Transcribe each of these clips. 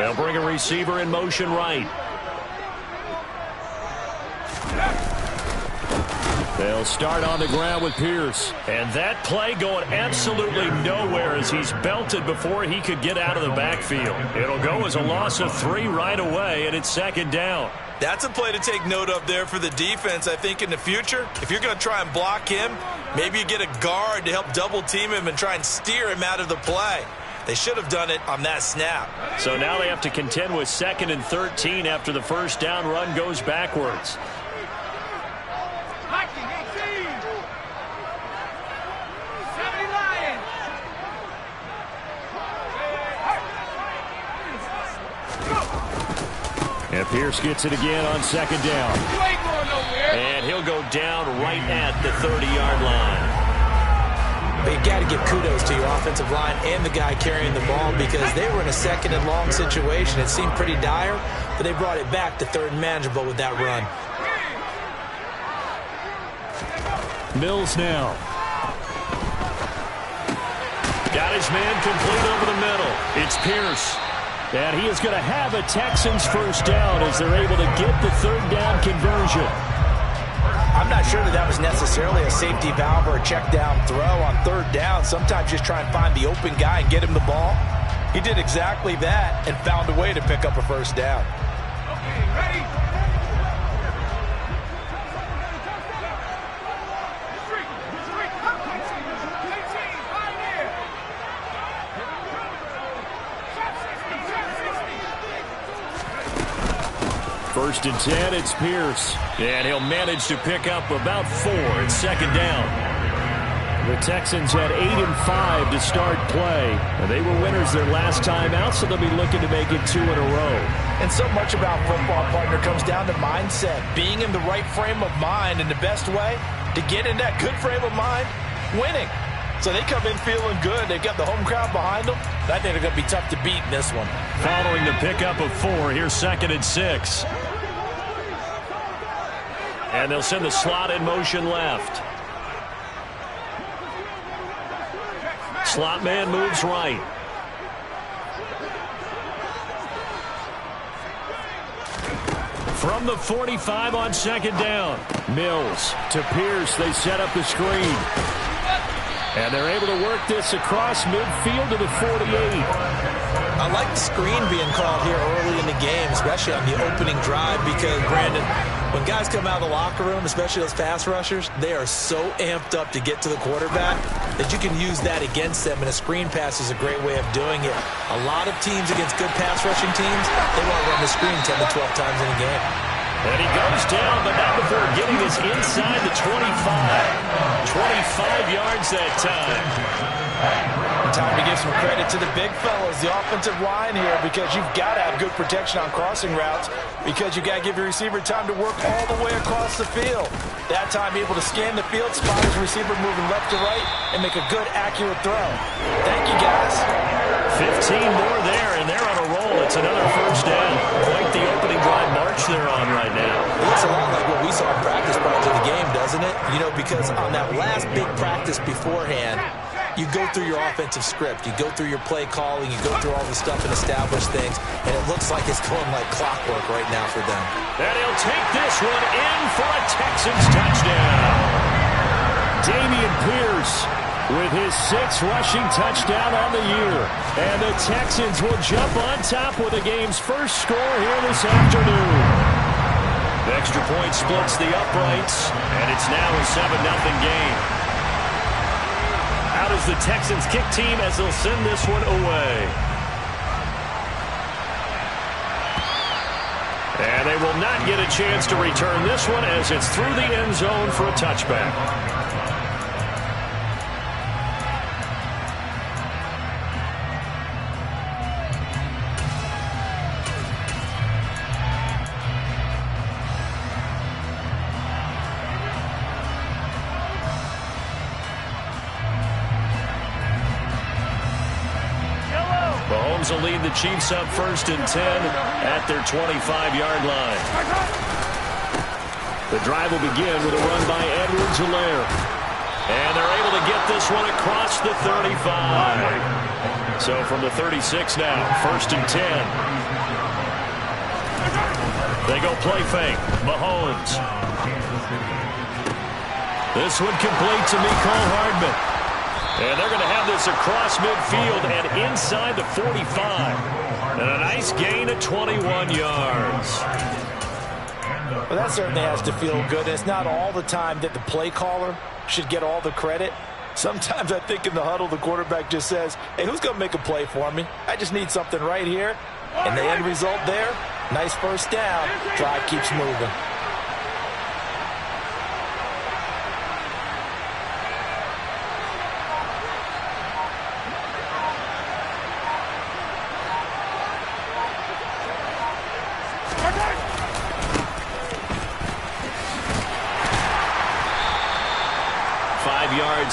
They'll bring a receiver in motion right. They'll start on the ground with Pierce. And that play going absolutely nowhere as he's belted before he could get out of the backfield. It'll go as a loss of 3 right away, and it's second down. That's a play to take note of there for the defense. I think in the future, if you're going to try and block him, maybe you get a guard to help double team him and try and steer him out of the play. They should have done it on that snap. So now they have to contend with 2nd and 13 after the first down run goes backwards. And Pierce gets it again on 2nd down. And he'll go down right at the 30-yard line. But you got to give kudos to your offensive line and the guy carrying the ball because they were in a 2nd and long situation. It seemed pretty dire, but they brought it back to 3rd and manageable with that run. Mills now. Got his man complete over the middle. It's Pierce. And he is going to have a Texans first down as they're able to get the 3rd down conversion. I'm not sure that was necessarily a safety valve or a check down throw on 3rd down. Sometimes just try and find the open guy and get him the ball. He did exactly that and found a way to pick up a first down. Okay, ready? First and 10, it's Pierce. And he'll manage to pick up about 4. It's 2nd down. The Texans had 8 and 5 to start play. And they were winners their last time out, so they'll be looking to make it 2 in a row. And so much about football, partner, comes down to mindset. Being in the right frame of mind, and the best way to get in that good frame of mind, winning. So they come in feeling good. They've got the home crowd behind them. I think they're going to be tough to beat in this one. Following the pickup of 4, here's 2nd and 6. And they'll send the slot in motion left. Slot man moves right. From the 45 on 2nd down. Mills to Pierce. They set up the screen. And they're able to work this across midfield to the 48. I like the screen being called here early in the game, especially on the opening drive, because, Brandon, when guys come out of the locker room, especially those pass rushers, they are so amped up to get to the quarterback that you can use that against them, and a screen pass is a great way of doing it. A lot of teams against good pass rushing teams, they want to run the screen 10 to 12 times in a game. And he goes down, but not before getting this inside the 25. 25 yards that time. Time to give some credit to the big fellas, the offensive line here, because you've got to have good protection on crossing routes because you've got to give your receiver time to work all the way across the field. That time able to scan the field, spot his receiver moving left to right, and make a good, accurate throw. Thank you, guys. 15 more there, and they're on a roll. It's another first down. Quite the opening drive march they're on right now. It looks a lot like what we saw in practice prior to the game, doesn't it? You know, because on that last big practice beforehand, you go through your offensive script. You go through your play calling. You go through all the stuff and establish things. And it looks like it's going like clockwork right now for them. And he'll take this one in for a Texans touchdown. Dameon Pierce with his 6th rushing touchdown on the year. And the Texans will jump on top with the game's first score here this afternoon. The extra point splits the uprights, and it's now a 7-0 game. Out is the Texans kick team as they'll send this one away. And they will not get a chance to return this one as it's through the end zone for a touchback. Will lead the Chiefs up 1st and 10 at their 25-yard line. The drive will begin with a run by Edwards-Helaire. And they're able to get this one across the 35. So from the 36 now, 1st and 10. They go play fake. Mahomes. This one complete to Mecole Hardman. And they're going to have this across midfield and inside the 45. And a nice gain of 21 yards. Well, that certainly has to feel good. It's not all the time that the play caller should get all the credit. Sometimes I think in the huddle, the quarterback just says, hey, who's going to make a play for me? I just need something right here. And the end result there, nice first down. Drive keeps moving.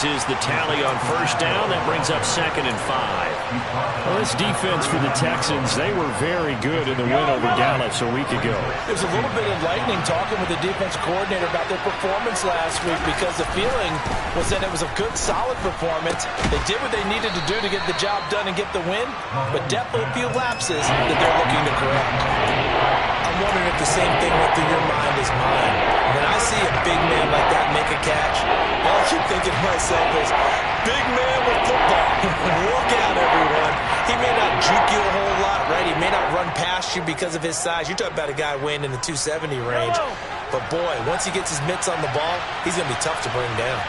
Is the tally on first down. That brings up 2nd and 5. Well, this defense for the Texans, they were very good in the win over Dallas a week ago. It was a little bit enlightening talking with the defense coordinator about their performance last week, because the feeling was that it was a good, solid performance. They did what they needed to do to get the job done and get the win, but definitely a few lapses that they're looking to correct. I'm wondering if the same thing went through your mind as mine. When I see a big man like that make a catch, all I keep thinking to myself is, big man with football. Look out, everyone. He may not juke you a whole lot, right? He may not run past you because of his size. You're talking about a guy weighing in the 270 range. But, boy, once he gets his mitts on the ball, he's going to be tough to bring down.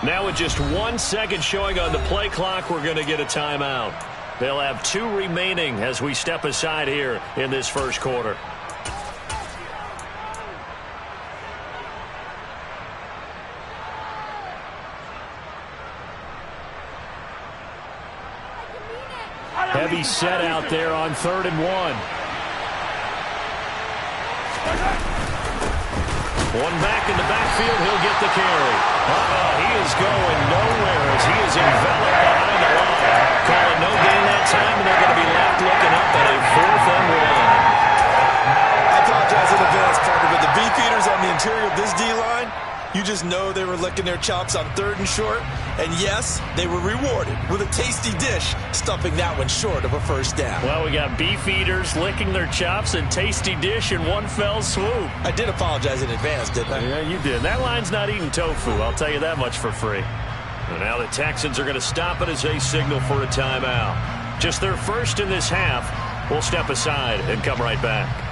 Now with just 1 second showing on the play clock, we're going to get a timeout. They'll have 2 remaining as we step aside here in this first quarter. Heavy set out there on 3rd and 1. One back in the backfield, he'll get the carry. He is going nowhere as he is enveloped behind the line. Calling no gain that time, and they're going to be left looking up at a 4th and 1. I apologize in advance, partner, but the beefeaters on the interior of this D-line, you just know they were licking their chops on 3rd and short. And yes, they were rewarded with a tasty dish, stuffing that one short of a first down. Well, we got beef eaters licking their chops and tasty dish in one fell swoop. I did apologize in advance, didn't I? Yeah, you did. That line's not eating tofu, I'll tell you that much for free. And now the Texans are going to stop it as they signal for a timeout. Just their first in this half. We'll step aside and come right back.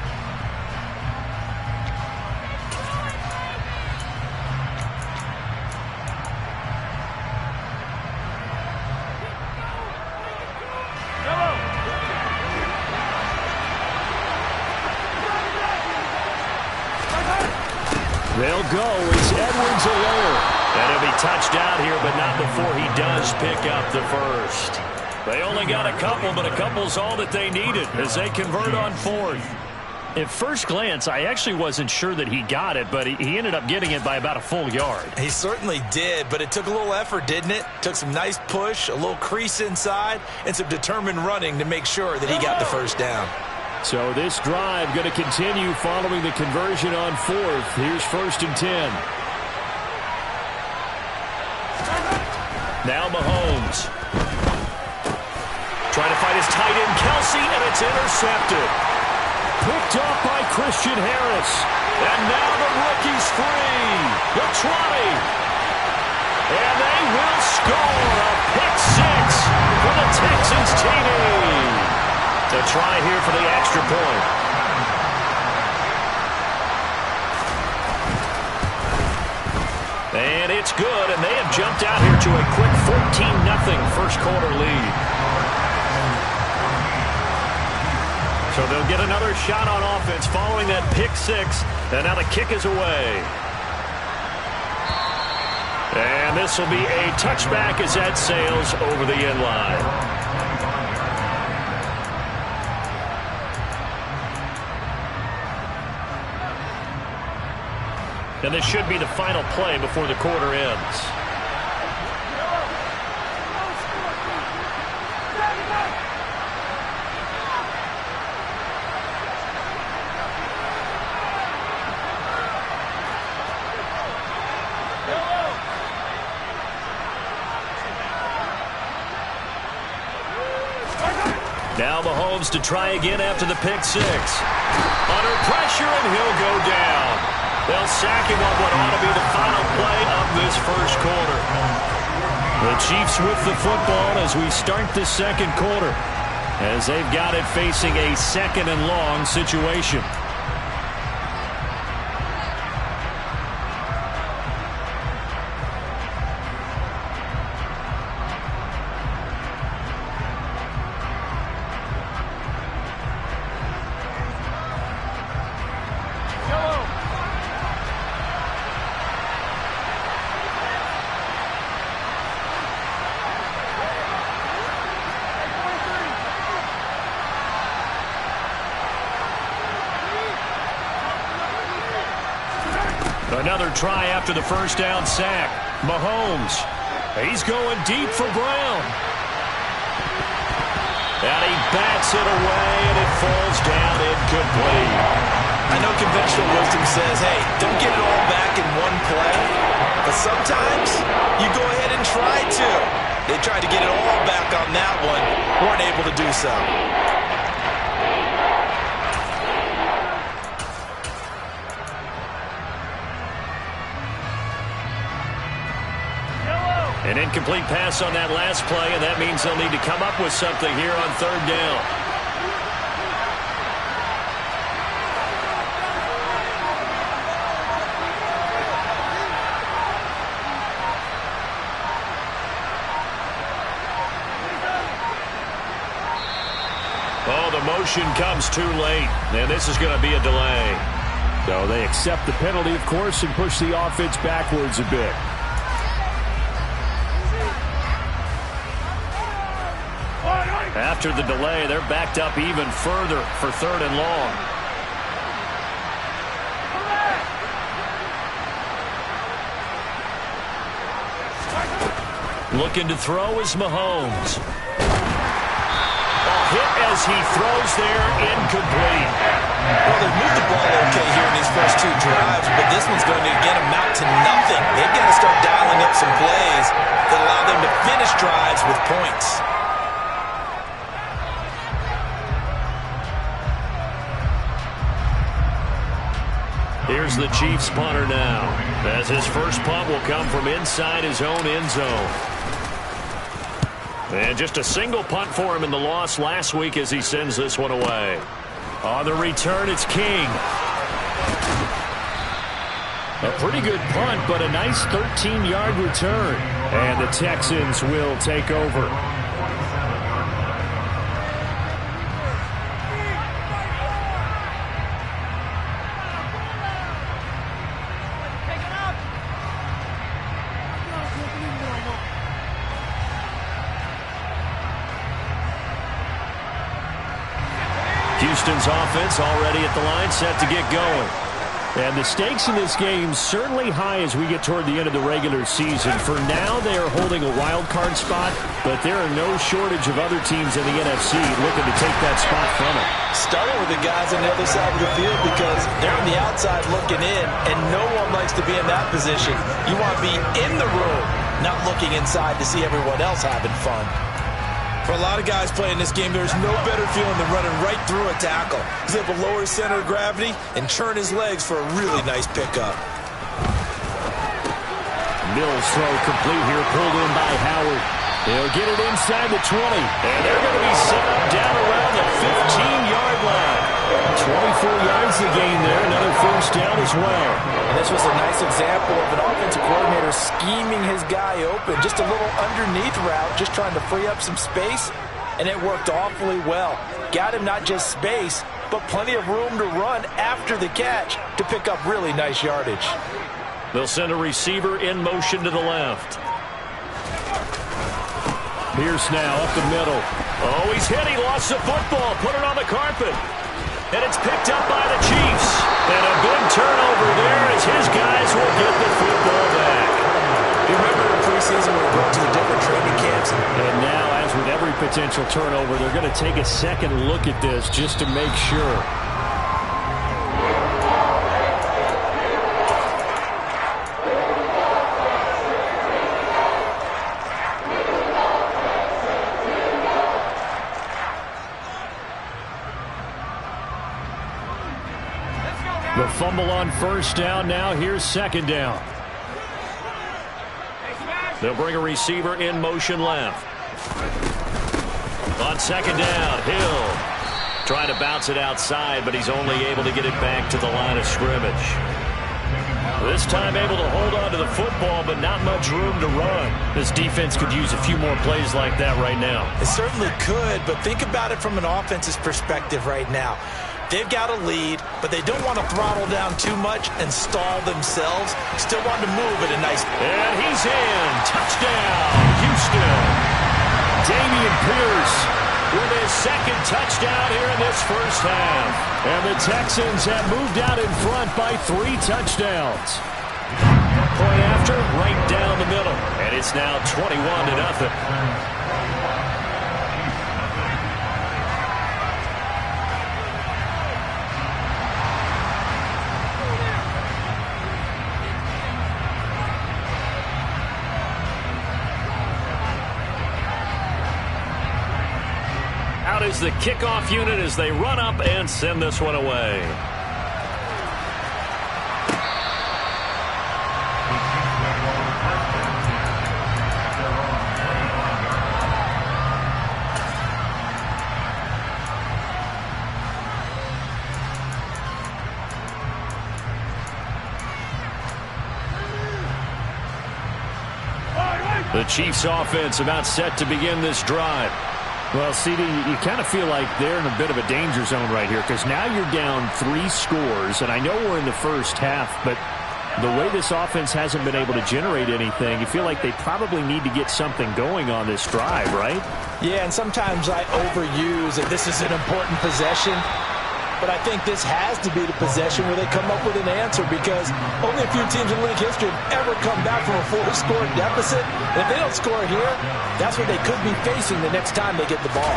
They'll go. It's Edwards-Helaire. And he'll be touched out here, but not before he does pick up the first. They only got a couple, but a couple's all that they needed as they convert on 4th. At first glance, I actually wasn't sure that he got it, but he ended up getting it by about a full yard. He certainly did, but it took a little effort, didn't it? Took some nice push, a little crease inside, and some determined running to make sure that he got the first down. So this drive going to continue following the conversion on 4th. Here's 1st and 10. Now Mahomes. Trying to find his tight end, Kelsey, and it's intercepted. Picked off by Christian Harris. And now the rookie's free. The 20. And they will score a pick 6 for the Texans TD. To try here for the extra point. And it's good, and they have jumped out here to a quick 14-0 first quarter lead. So they'll get another shot on offense following that pick 6, and now the kick is away. And this will be a touchback as that sails over the end line. And this should be the final play before the quarter ends. comes to try again after the pick six. Under pressure, and he'll go down. They'll sack him on what ought to be the final play of this first quarter. The Chiefs with the football as we start the second quarter, as they've got it facing a second and long situation. Another try after the first down sack. Mahomes. He's going deep for Brown. And he bats it away, and it falls down incomplete. I know conventional wisdom says, hey, don't get it all back in one play. But sometimes you go ahead and try to. They tried to get it all back on that one. Weren't able to do so. An incomplete pass on that last play, and that means they'll need to come up with something here on third down. Oh, the motion comes too late, and this is going to be a delay. So they accept the penalty, of course, and push the offense backwards a bit. After the delay, they're backed up even further for third and long. Looking to throw is Mahomes. Hit as he throws there, incomplete. Well, they've moved the ball okay here in these first two drives, but this one's going to again amount to nothing. They've got to start dialing up some plays that allow them to finish drives with points. Here's the Chiefs punter now, as his first punt will come from inside his own end zone. And just a single punt for him in the loss last week as he sends this one away. On the return, it's King. A pretty good punt, but a nice 13-yard return. And the Texans will take over. Houston's offense already at the line, set to get going. And the stakes in this game certainly high as we get toward the end of the regular season. For now, they are holding a wild card spot, but there are no shortage of other teams in the NFC looking to take that spot from it. Starting with the guys on the other side of the field because they're on the outside looking in, and no one likes to be in that position. You want to be in the room, not looking inside to see everyone else having fun. For a lot of guys playing this game, there's no better feeling than running right through a tackle. He's able to lower his center of gravity and churn his legs for a really nice pickup. Mills throw complete here, pulled in by Howard. They'll get it inside the 20, and they're going to be set up down around the 15-yard line. 24 yards to gain there, another first down as well. And this was a nice example of an offensive coordinator scheming his guy open. Just a little underneath route, just trying to free up some space, and it worked awfully well. Got him not just space, but plenty of room to run after the catch to pick up really nice yardage. They'll send a receiver in motion to the left. Pierce now up the middle. Oh, he's hit. He lost the football. Put it on the carpet. And it's picked up by the Chiefs. And a big turnover there as his guys will get the football back. You remember in preseason when we brought to the different training camps? And now, as with every potential turnover, they're going to take a second look at this just to make sure. The fumble on first down. Now here's second down. They'll bring a receiver in motion left. On second down, Hill trying to bounce it outside, but he's only able to get it back to the line of scrimmage. This time able to hold on to the football, but not much room to run. This defense could use a few more plays like that right now. It certainly could, but think about it from an offense's perspective right now. They've got a lead, but they don't want to throttle down too much and stall themselves. Still want to move at a nice... And he's in. Touchdown, Houston. Dameon Pierce with his second touchdown here in this first half. And the Texans have moved out in front by 3 touchdowns. Point after, right down the middle. And it's now 21-0. Out is the kickoff unit as they run up and send this one away. The Chiefs offense about set to begin this drive. Well, CD, you kind of feel like they're in a bit of a danger zone right here because now you're down 3 scores, and I know we're in the first half, but the way this offense hasn't been able to generate anything, you feel like they probably need to get something going on this drive, right? Yeah, and sometimes I overuse that this is an important possession, but I think this has to be the possession where they come up with an answer because only a few teams in league history have ever come back from a 4-score deficit. And if they don't score here, that's what they could be facing the next time they get the ball.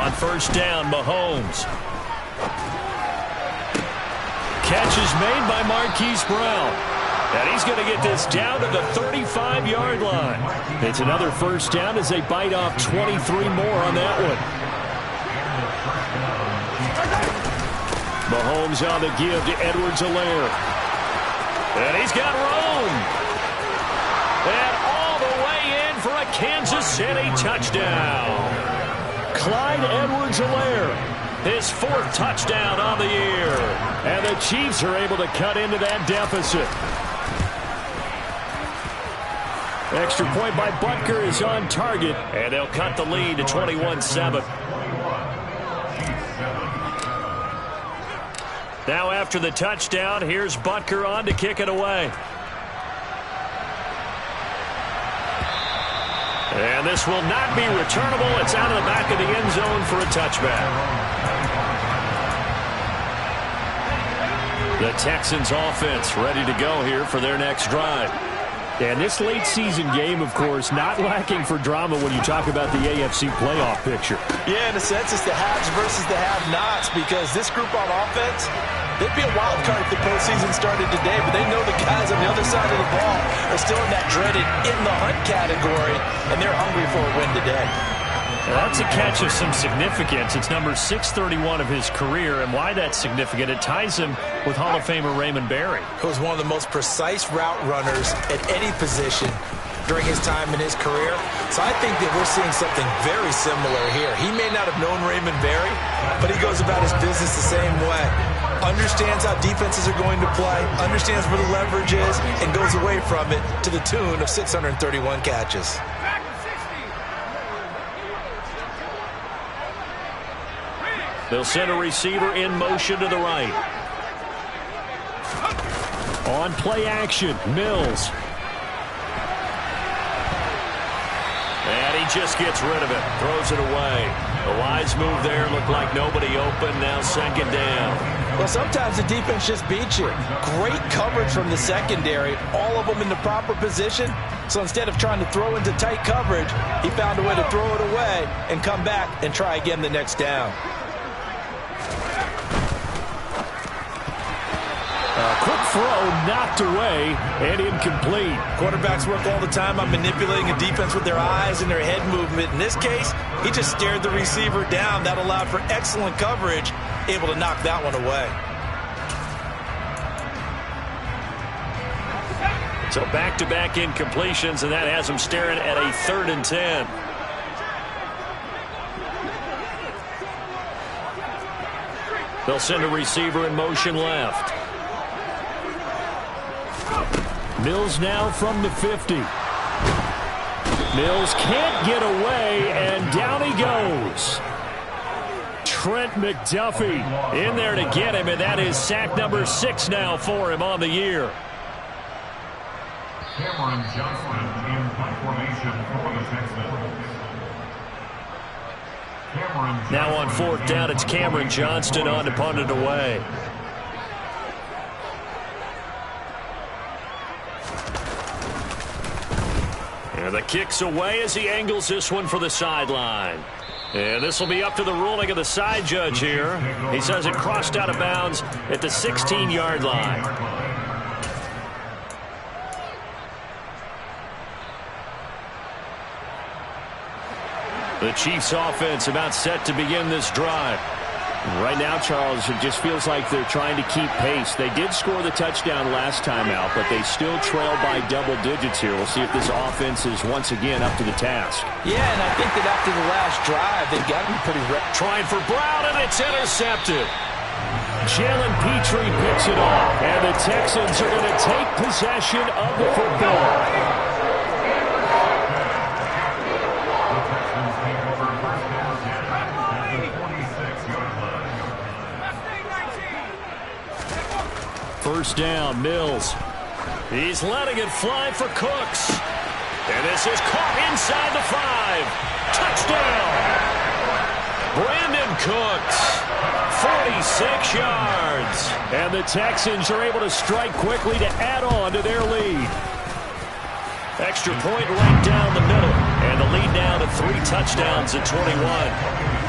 On first down, Mahomes. Catch is made by Marquise Brown. And he's going to get this down to the 35-yard line. It's another first down as they bite off 23 more on that one. Mahomes on the give to Edwards-Helaire. And he's got room. And all the way in for a Kansas City touchdown. Clyde Edwards-Helaire, his 4th touchdown on the year. And the Chiefs are able to cut into that deficit. Extra point by Butker is on target. And they'll cut the lead to 21-7. Now after the touchdown, here's Butker on to kick it away. And this will not be returnable. It's out of the back of the end zone for a touchback. The Texans offense ready to go here for their next drive. And this late season game, of course, not lacking for drama when you talk about the AFC playoff picture. Yeah, in a sense, it's the haves versus the have-nots because this group on offense, they'd be a wild card if the postseason started today, but they know the guys on the other side of the ball are still in that dreaded in-the-hunt category, and they're hungry for a win today. Well, that's a catch of some significance. It's number 631 of his career, and why that's significant, it ties him with Hall of Famer Raymond Berry, who was one of the most precise route runners at any position during his time in his career. So I think that we're seeing something very similar here. He may not have known Raymond Berry, but he goes about his business the same way. Understands how defenses are going to play, understands where the leverage is, and goes away from it to the tune of 631 catches. They'll send a receiver in motion to the right. On play action, Mills. And he just gets rid of it, throws it away. A wise move there, looked like nobody open, now second down. Well, sometimes the defense just beats you. Great coverage from the secondary, all of them in the proper position. So instead of trying to throw into tight coverage, he found a way to throw it away and come back and try again the next down. Quick throw knocked away and incomplete. Quarterbacks work all the time on manipulating a defense with their eyes and their head movement. In this case, he just stared the receiver down. That allowed for excellent coverage, able to knock that one away. So back-to-back incompletions, and that has them staring at a 3rd and 10. They'll send a receiver in motion left. Mills now from the 50. Mills can't get away, and down he goes. Trent McDuffie in there to get him, and that is sack number 6 now for him on the year. Cameron Johnston in punt formation for the Texans. Now on 4th down, it's Cameron Johnston on to punt it away. And the kick's away as he angles this one for the sideline. And this will be up to the ruling of the side judge here. He says it crossed out of bounds at the 16-yard line. The Chiefs offense about set to begin this drive. Right now, Charles, it just feels like they're trying to keep pace. They did score the touchdown last time out, but they still trail by double digits here. We'll see if this offense is once again up to the task. Yeah, and I think that after the last drive, they've got to be pretty trying for Brown, and it's intercepted. Jalen Petrie picks it off, and the Texans are going to take possession of the football. First down, Mills. He's letting it fly for Cooks. And this is caught inside the 5. Touchdown! Brandon Cooks, 46 yards. And the Texans are able to strike quickly to add on to their lead. Extra point right down the middle. And the lead down to 3 touchdowns at 21.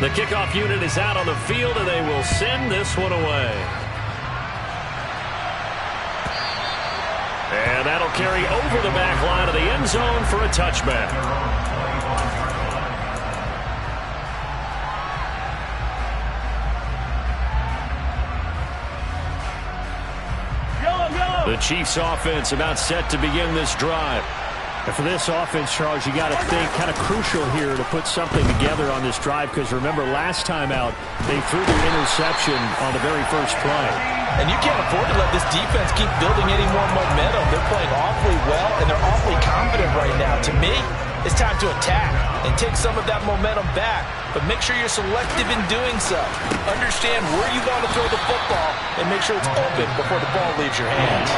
The kickoff unit is out on the field, and they will send this one away. And that'll carry over the back line of the end zone for a touchback. The Chiefs offense about set to begin this drive. And for this offense, Charles, you got to think kind of crucial here to put something together on this drive, because remember last time out they threw the interception on the very first play. And you can't afford to let this defense keep building any more momentum. They're playing awfully well, and they're awfully confident right now. To me, it's time to attack and take some of that momentum back. But make sure you're selective in doing so. Understand where you want to throw the football and make sure it's open before the ball leaves your hands.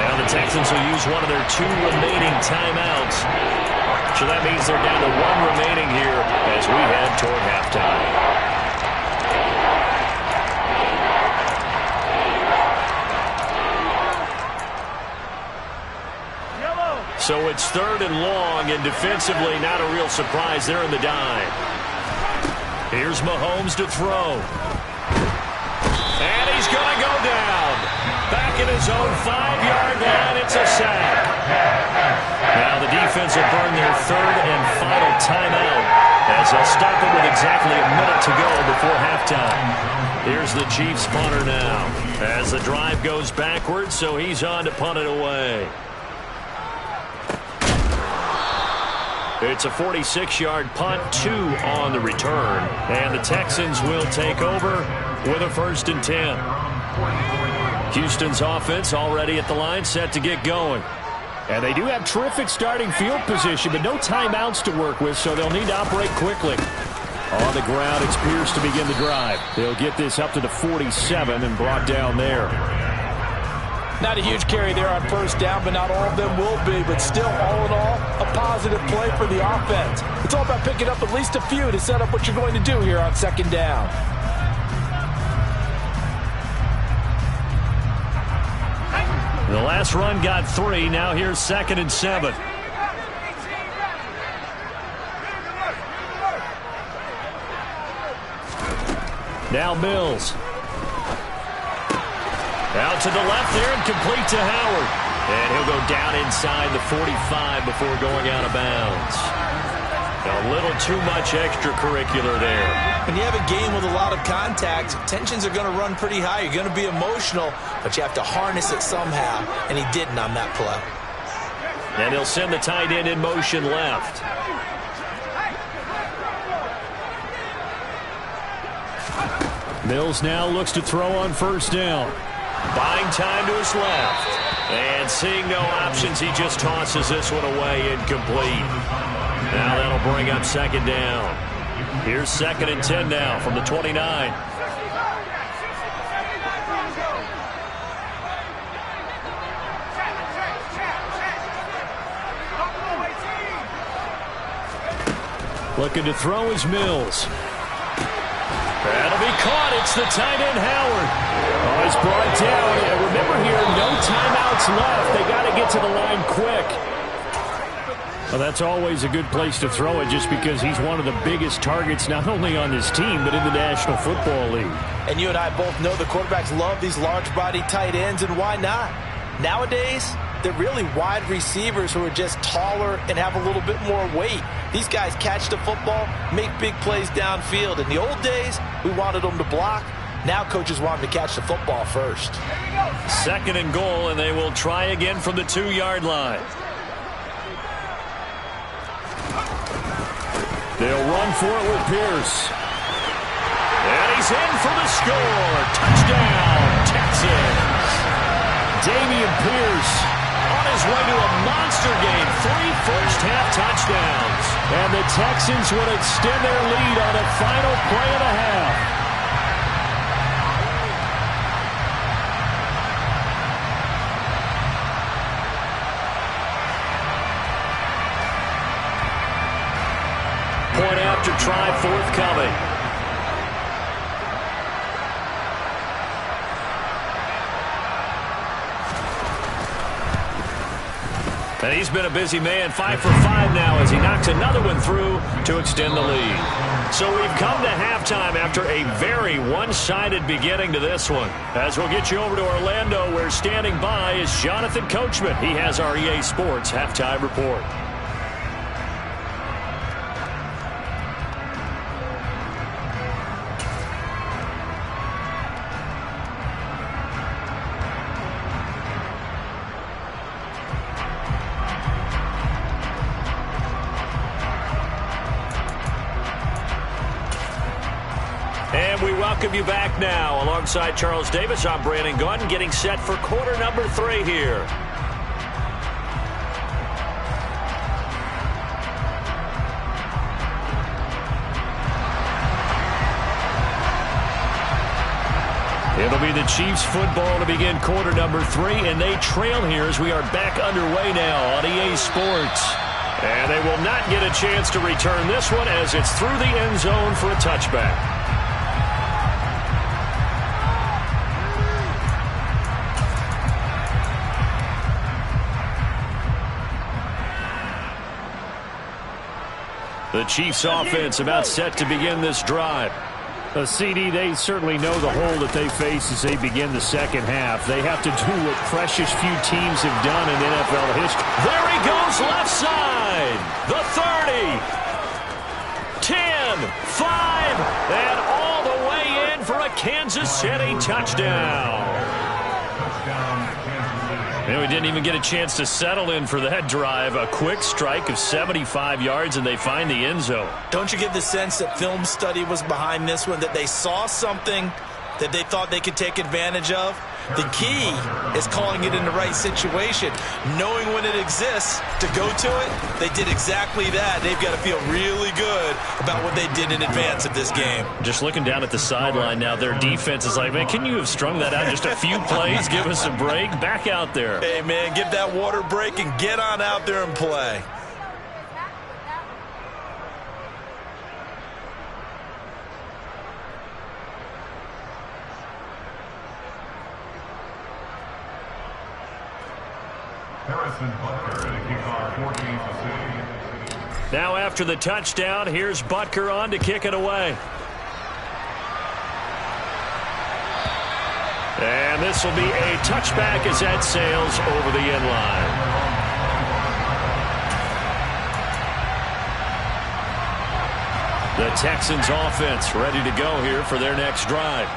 Now the Texans will use one of their 2 remaining timeouts. So that means they're down to 1 remaining here as we head toward halftime. So it's 3rd and long, and defensively not a real surprise there in the dime. Here's Mahomes to throw. And he's going to go down. Back in his own 5-yard line, it's a sack. Now the defense will burn their 3rd and final timeout as they'll stop it with exactly a minute to go before halftime. Here's the Chiefs punter now as the drive goes backwards, so he's on to punt it away. It's a 46-yard punt, 2 on the return. And the Texans will take over with a 1st and 10. Houston's offense already at the line, set to get going. And they do have terrific starting field position, but no timeouts to work with, so they'll need to operate quickly. On the ground, it's Pierce to begin the drive. They'll get this up to the 47 and brought down there. Not a huge carry there on 1st down, but not all of them will be. But still, all in all, a positive play for the offense. It's all about picking up at least a few to set up what you're going to do here on 2nd down. The last run got 3. Now here's 2nd and 7. Now Mills. Out to the left there and complete to Howard. And he'll go down inside the 45 before going out of bounds. A little too much extracurricular there. When you have a game with a lot of contact, tensions are going to run pretty high. You're going to be emotional, but you have to harness it somehow, and he didn't on that play. And he'll send the tight end in motion left. Mills now looks to throw on first down. Buying time to his left. And seeing no options, he just tosses this one away incomplete. Now that'll bring up second down. Here's 2nd and 10 now from the 29. Looking to throw is Mills. That'll be caught. It's the tight end, Howard. Oh, he's brought down. And remember here, no timeouts left. They got to get to the line quick. Well, that's always a good place to throw it just because he's one of the biggest targets not only on his team but in the National Football League. And you and I both know the quarterbacks love these large-body tight ends, and why not? Nowadays, they're really wide receivers who are just taller and have a little bit more weight. These guys catch the football, make big plays downfield. In the old days, we wanted them to block. Now coaches want them to catch the football first. 2nd and goal, and they will try again from the 2-yard line. They'll run for it with Pierce. And he's in for the score. Touchdown, Texans. Damian Pierce on his way to a monster game. 3 first-half touchdowns. And the Texans would extend their lead on a final play and a half. Point after try forthcoming. And he's been a busy man, 5 for 5 now as he knocks another one through to extend the lead. So we've come to halftime after a very one-sided beginning to this one. As we'll get you over to Orlando, where standing by is Jonathan Coachman. He has our EA Sports halftime report. And we welcome you back now. Alongside Charles Davis, I'm Brandon Gunn, getting set for quarter number 3 here. It'll be the Chiefs football to begin quarter number 3, and they trail here as we are back underway now on EA Sports. And they will not get a chance to return this one as it's through the end zone for a touchback. The Chiefs offense about set to begin this drive. CD, they certainly know the hole that they face as they begin the second half. They have to do what precious few teams have done in NFL history. There he goes, left side. The 30. 10, 5, and all the way in for a Kansas City touchdown. And we didn't even get a chance to settle in for that drive. A quick strike of 75 yards, and they find the end zone. Don't you get the sense that film study was behind this one, that they saw something that they thought they could take advantage of? The key is calling it in the right situation, knowing when it exists to go to it. They did exactly that. They've got to feel really good about what they did in advance of this game. Just looking down at the sideline now, their defense is like, man, can you have strung that out just a few plays? Give us a break. Back out there. Hey, man, give that water break and get on out there and play. Now after the touchdown, here's Butker on to kick it away. And this will be a touchback as that sails over the end line. The Texans offense ready to go here for their next drive.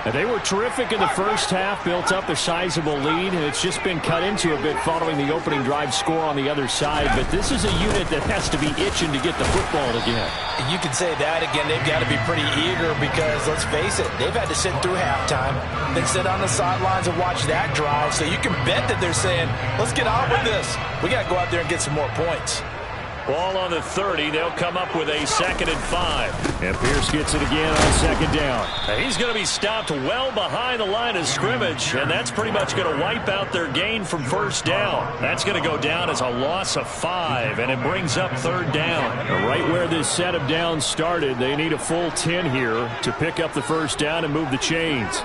And they were terrific in the first half, built up a sizable lead, and it's just been cut into a bit following the opening drive score on the other side. But this is a unit that has to be itching to get the football again. You can say that again. They've got to be pretty eager because, let's face it, they've had to sit through halftime, then sit on the sidelines and watch that drive. So you can bet that they're saying, let's get on with this. We got to go out there and get some more points. Ball on the 30. They'll come up with a 2nd and 5. And Pierce gets it again on 2nd down. He's going to be stopped well behind the line of scrimmage, and that's pretty much going to wipe out their gain from 1st down. That's going to go down as a loss of 5, and it brings up 3rd down. And right where this set of downs started, they need a full 10 here to pick up the 1st down and move the chains.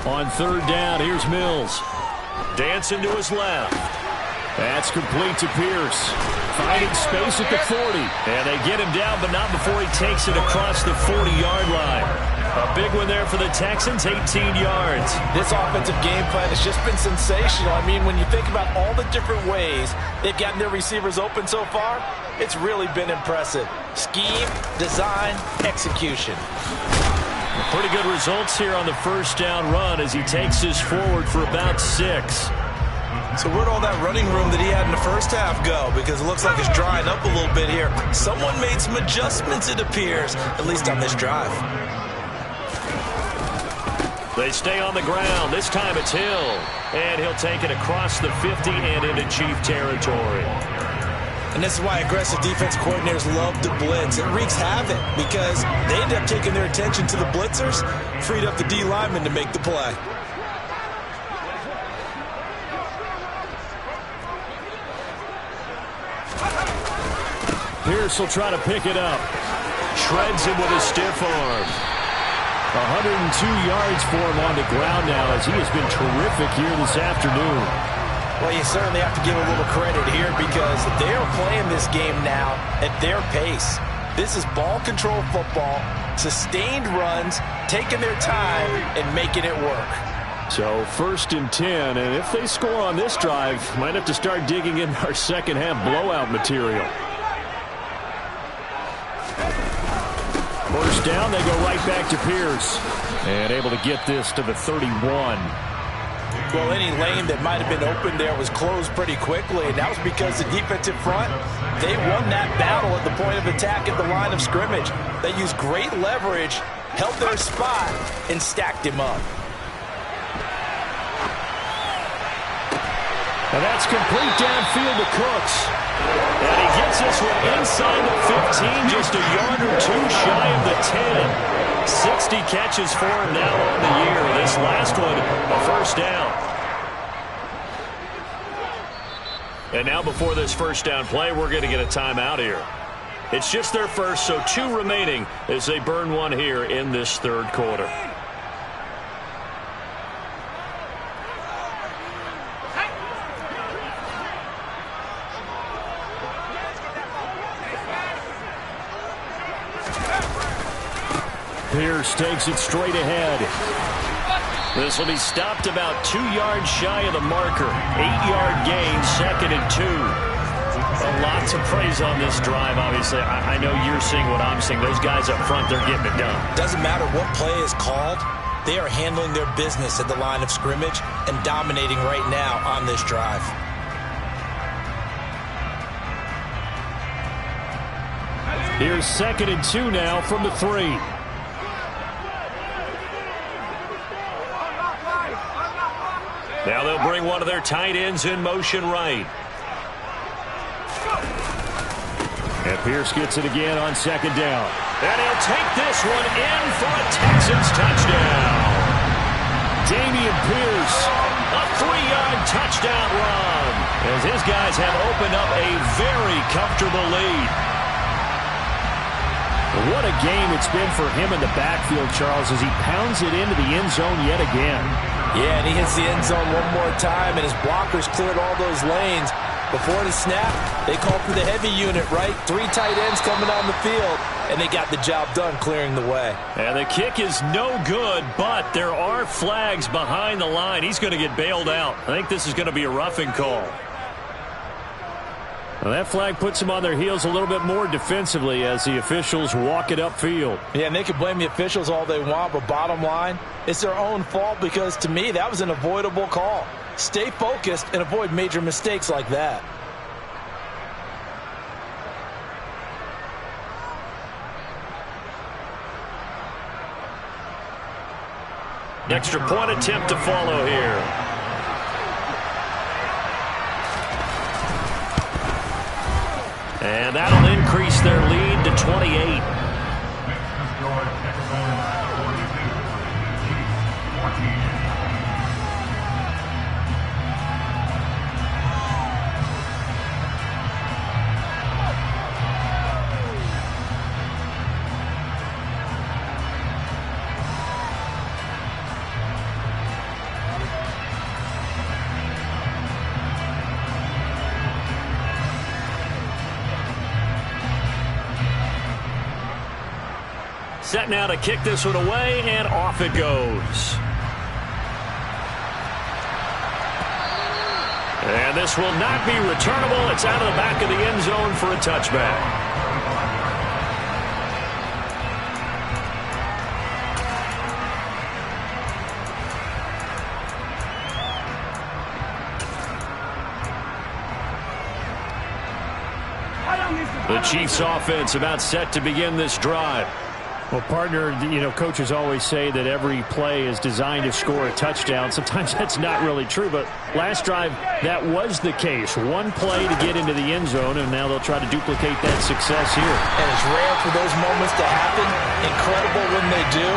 On 3rd down, here's Mills. Dancing to his left. That's complete to Pierce. Finding space at the 40. And they get him down, but not before he takes it across the 40-yard line. A big one there for the Texans, 18 yards. This offensive game plan has just been sensational. I mean, when you think about all the different ways they've gotten their receivers open so far, it's really been impressive. Scheme, design, execution. Pretty good results here on the 1st down run as he takes this forward for about 6. So where'd all that running room that he had in the first half go? Because it looks like it's drying up a little bit here. Someone made some adjustments, it appears, at least on this drive. They stay on the ground. This time it's Hill. And he'll take it across the 50 and into Chief territory. And this is why aggressive defense coordinators love to blitz. It wreaks havoc because they end up taking their attention to the blitzers, freed up the D lineman to make the play. Pierce will try to pick it up. Shreds him with a stiff arm. 102 yards for him on the ground now as he has been terrific here this afternoon. Well, you certainly have to give a little credit here because they are playing this game now at their pace. This is ball control football, sustained runs, taking their time and making it work. So 1st and 10, and if they score on this drive, might have to start digging in our second half blowout material. 1st down, they go right back to Pierce. And able to get this to the 31. Well, any lane that might have been open there was closed pretty quickly, and that was because the defensive front, they won that battle at the point of attack at the line of scrimmage. They used great leverage, held their spot, and stacked him up. And that's complete downfield to Cooks. And he gets this one inside the 15, just a yard or 2 shy of the 10. 60 catches for him now on the year. This last one, a 1st down. And now before this 1st down play, we're going to get a timeout here. It's just their first, so 2 remaining as they burn one here in this 3rd quarter. Pierce takes it straight ahead. This will be stopped about 2 yards shy of the marker. 8-yard gain, 2nd and 2. A lot to praise on this drive, obviously. I know you're seeing what I'm seeing. Those guys up front, they're getting it done. Doesn't matter what play is called. They are handling their business at the line of scrimmage and dominating right now on this drive. Here's 2nd and 2 now from the 3. Now they'll bring one of their tight ends in motion right. And Pierce gets it again on 2nd down. And he'll take this one in for a Texans touchdown. Dameon Pierce. A 3-yard touchdown run as his guys have opened up a very comfortable lead. What a game it's been for him in the backfield, Charles, as he pounds it into the end zone yet again. Yeah, and he hits the end zone one more time, and his blockers cleared all those lanes. Before the snap, they called for the heavy unit, right? 3 tight ends coming on the field, and they got the job done clearing the way. And the kick is no good, but there are flags behind the line. He's going to get bailed out. I think this is going to be a roughing call. Well, that flag puts them on their heels a little bit more defensively as the officials walk it upfield. Yeah, and they can blame the officials all they want, but bottom line, it's their own fault because, to me, that was an avoidable call. Stay focused and avoid major mistakes like that. Extra point attempt to follow here. And that'll increase their lead to 28. Set now to kick this one away, and off it goes. And this will not be returnable. It's out of the back of the end zone for a touchback. The Chiefs offense about set to begin this drive. Well, partner, coaches always say that every play is designed to score a touchdown. Sometimes that's not really true, but last drive, that was the case. One play to get into the end zone, and now they'll try to duplicate that success here. And it's rare for those moments to happen. Incredible when they do.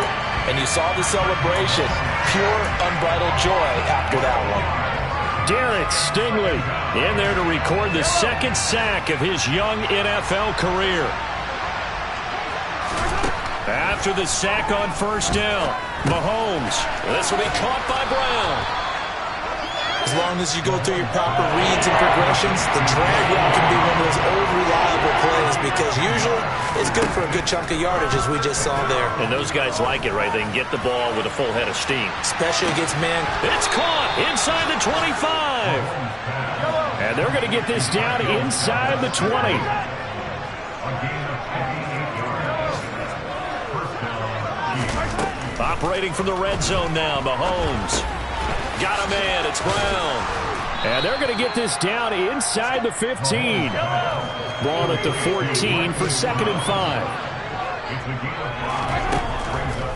And you saw the celebration. Pure, unbridled joy after that one. Derek Stingley in there to record the second sack of his young NFL career. After the sack on first down, Mahomes. This will be caught by Brown. As long as you go through your proper reads and progressions, the drag route can be one of those old reliable plays because usually it's good for a good chunk of yardage, as we just saw there. And those guys like it, right? They can get the ball with a full head of steam. Especially against man. It's caught inside the 25. And they're going to get this down inside the 20. Operating from the red zone now, Mahomes. Got a man, it's Brown. And they're going to get this down inside the 15. Ball at the 14 for 2nd and 5.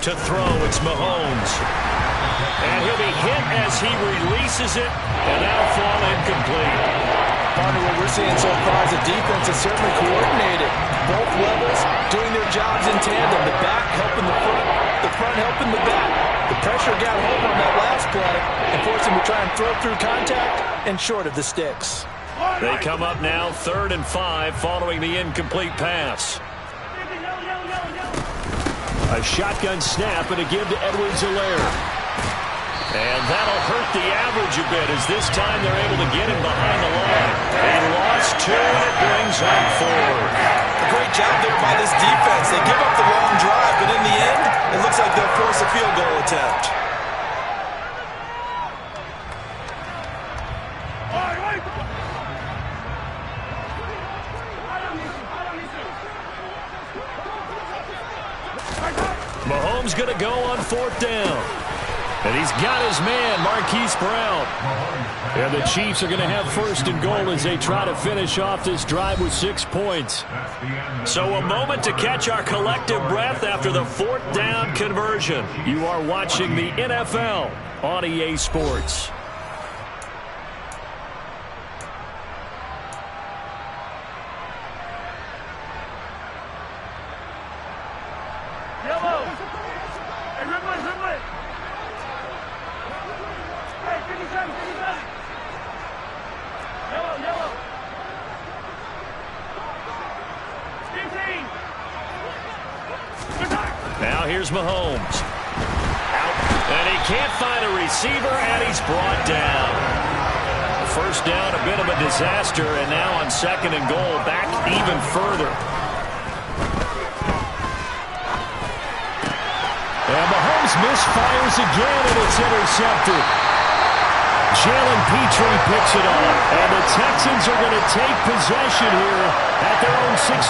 To throw, it's Mahomes. And he'll be hit as he releases it, and that'll fall incomplete. Partner, what we're seeing so far is the defense is certainly coordinated. Both levels doing their jobs in tandem. The back helping the front helping the back. The pressure got home on that last play and forced him to try and throw through contact and short of the sticks. They come up now 3rd and 5 following the incomplete pass. A shotgun snap and a give to Edwards-Helaire. And that'll hurt the average a bit as this time they're able to get him behind the line. A loss 2, and it brings up 4. A great job there by this defense. They give up the long drive, but in the end, it looks like they'll force a field goal attempt. Mahomes going to go on 4th down. And he's got his man, Marquise Brown. And the Chiefs are going to have 1st and goal as they try to finish off this drive with 6 points. So a moment to catch our collective breath after the 4th down conversion. You are watching the NFL on EA Sports. here's Mahomes. Out. And he can't find a receiver, and he's brought down. First down, a bit of a disaster, and now on 2nd and goal, back even further. And Mahomes misfires again, and it's intercepted. Jalen Petrie picks it up, and the Texans are going to take possession here at their own 6.